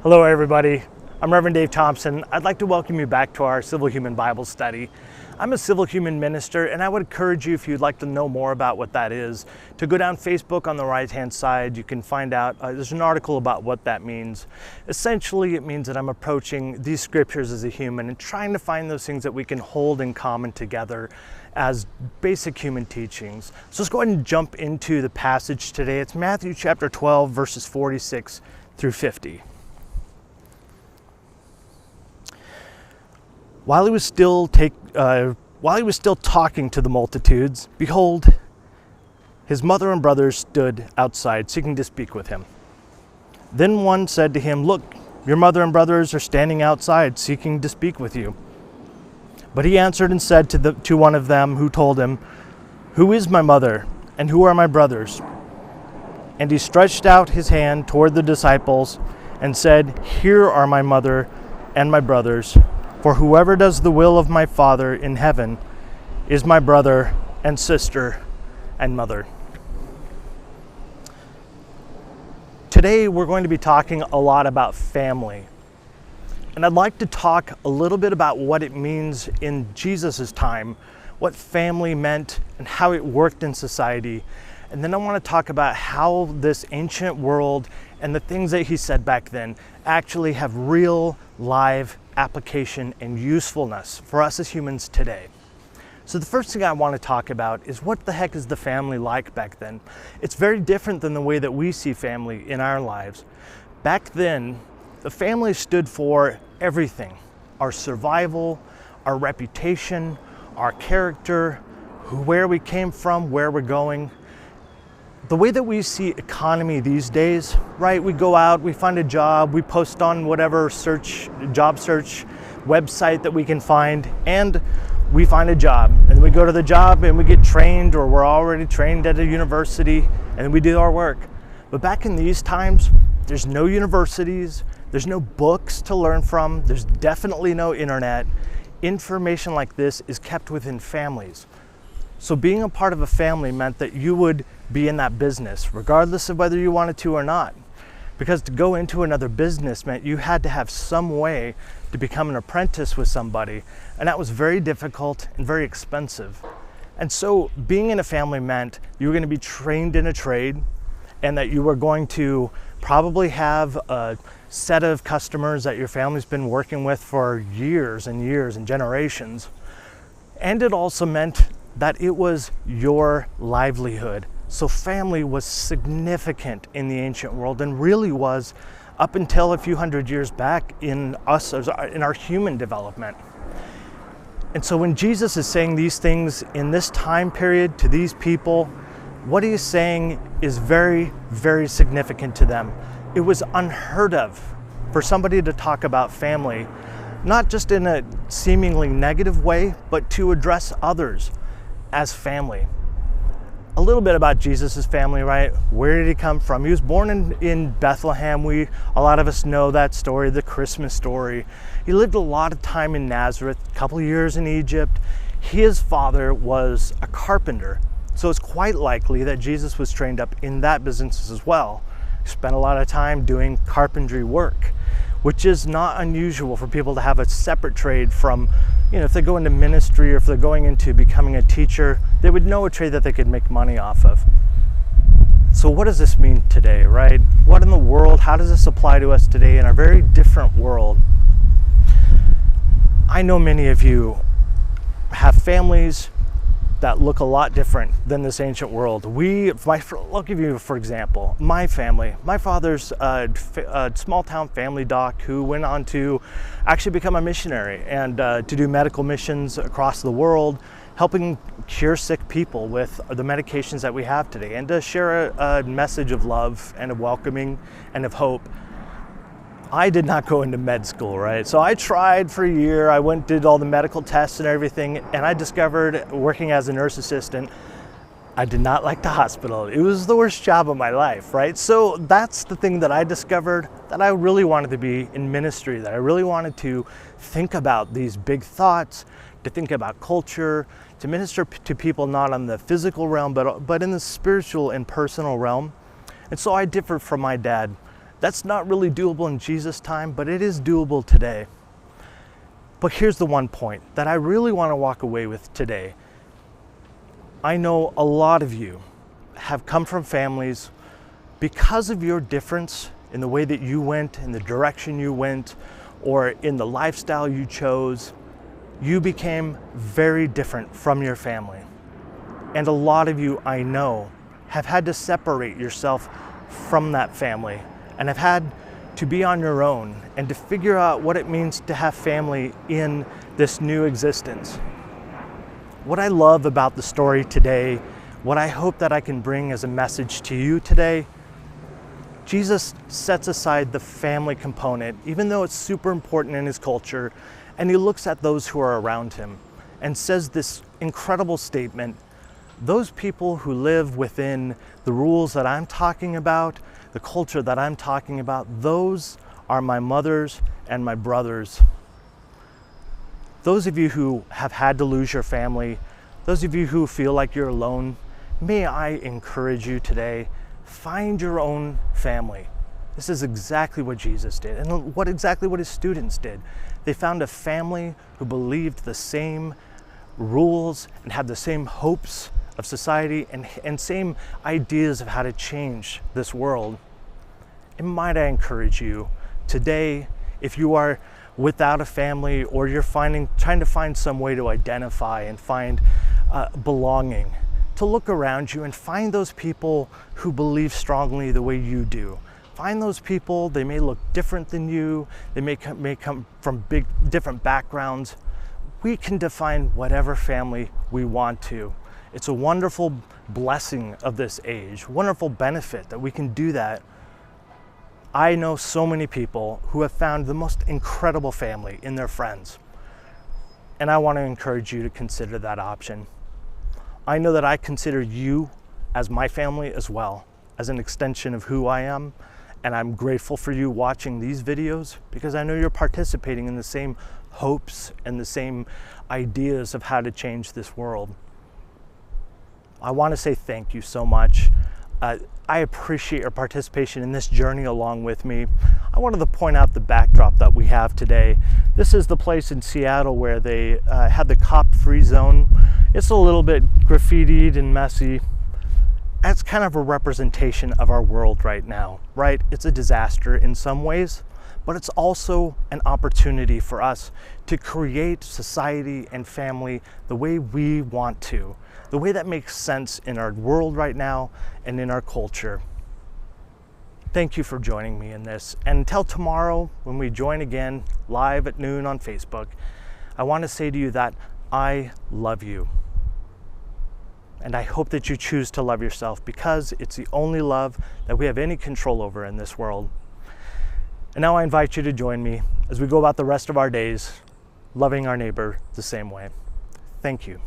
Hello everybody, I'm Reverend Dave Thompson. I'd like to welcome you back to our Civil Human Bible Study. I'm a civil human minister, and I would encourage you, if you'd like to know more about what that is, to go down Facebook on the right hand side. You can find out, there's an article about what that means. Essentially, it means that I'm approaching these scriptures as a human and trying to find those things that we can hold in common together as basic human teachings. So let's go ahead and jump into the passage today. It's Matthew chapter 12, verses 46 through 50. While he was still talking to the multitudes, behold, his mother and brothers stood outside, seeking to speak with him. Then one said to him, "Look, your mother and brothers are standing outside, seeking to speak with you." But he answered and said to one of them who told him, "Who is my mother, and who are my brothers?" And he stretched out his hand toward the disciples and said, "Here are my mother and my brothers. For whoever does the will of my Father in heaven is my brother and sister and mother." Today we're going to be talking a lot about family. And I'd like to talk a little bit about what it means in Jesus' time, what family meant and how it worked in society. And then I want to talk about how this ancient world and the things that he said back then actually have real, live application and usefulness for us as humans today. So the first thing I want to talk about is, what the heck is the family like back then? It's very different than the way that we see family in our lives. Back then, the family stood for everything: our survival, our reputation, our character, where we came from, where we're going. The way that we see economy these days, right? We go out, we find a job, we post on whatever job search website that we can find, and we find a job. And we go to the job and we get trained, or we're already trained at a university, and we do our work. But back in these times, there's no universities, there's no books to learn from, there's definitely no internet. Information like this is kept within families. So being a part of a family meant that you would be in that business, regardless of whether you wanted to or not. Because to go into another business meant you had to have some way to become an apprentice with somebody, and that was very difficult and very expensive. And so being in a family meant you were going to be trained in a trade, and that you were going to probably have a set of customers that your family's been working with for years and years and generations. And it also meant that it was your livelihood. So family was significant in the ancient world, and really was up until a few hundred years back in our human development. And so when Jesus is saying these things in this time period to these people, what he's saying is very, very significant to them. It was unheard of for somebody to talk about family, not just in a seemingly negative way, but to address others as family. A little bit about Jesus' family, right? Where did he come from? He was born in Bethlehem. A lot of us know that story, the Christmas story. He lived a lot of time in Nazareth, a couple of years in Egypt. His father was a carpenter, so it's quite likely that Jesus was trained up in that business as well. He spent a lot of time doing carpentry work, which is not unusual for people to have a separate trade from, if they go into ministry or if they're going into becoming a teacher, they would know a trade that they could make money off of. So what does this mean today, right? What in the world, how does this apply to us today in a very different world? I know many of you have families that look a lot different than this ancient world. I'll give you, for example, my family. My father's a small town family doc who went on to actually become a missionary and to do medical missions across the world, helping cure sick people with the medications that we have today, and to share a message of love and of welcoming and of hope. I did not go into med school, right? So I tried for a year. I did all the medical tests and everything, and I discovered, working as a nurse assistant, I did not like the hospital. It was the worst job of my life, right? So that's the thing that I discovered, that I really wanted to be in ministry, that I really wanted to think about these big thoughts, to think about culture, to minister to people not on the physical realm, but in the spiritual and personal realm. And so I differed from my dad That's not really doable in Jesus' time, but it is doable today. But here's the one point that I really want to walk away with today. I know a lot of you have come from families because of your difference in the way that you went, in the direction you went, or in the lifestyle you chose. You became very different from your family. And a lot of you, I know, have had to separate yourself from that family and have had to be on your own and to figure out what it means to have family in this new existence. What I love about the story today, what I hope that I can bring as a message to you today, Jesus sets aside the family component, even though it's super important in his culture, and he looks at those who are around him and says this incredible statement: those people who live within the rules that I'm talking about, the culture that I'm talking about, those are my mothers and my brothers. Those of you who have had to lose your family, those of you who feel like you're alone, may I encourage you today, find your own family. This is exactly what Jesus did, and exactly what his students did. They found a family who believed the same rules and had the same hopes of society and same ideas of how to change this world. And might I encourage you today, if you are without a family or you're trying to find some way to identify and find belonging, to look around you and find those people who believe strongly the way you do. Find those people. They may look different than you. They may come from different backgrounds. We can define whatever family we want to. It's a wonderful blessing of this age, wonderful benefit that we can do that. I know so many people who have found the most incredible family in their friends. And I want to encourage you to consider that option. I know that I consider you as my family as well, as an extension of who I am. And I'm grateful for you watching these videos because I know you're participating in the same hopes and the same ideas of how to change this world. I want to say thank you so much. I appreciate your participation in this journey along with me. I wanted to point out the backdrop that we have today. This is the place in Seattle where they had the cop-free zone. It's a little bit graffitied and messy. That's kind of a representation of our world right now, right? It's a disaster in some ways, but it's also an opportunity for us to create society and family the way we want to, the way that makes sense in our world right now and in our culture. Thank you for joining me in this. And until tomorrow, when we join again live at noon on Facebook, I want to say to you that I love you. And I hope that you choose to love yourself because it's the only love that we have any control over in this world. And now I invite you to join me as we go about the rest of our days loving our neighbor the same way. Thank you.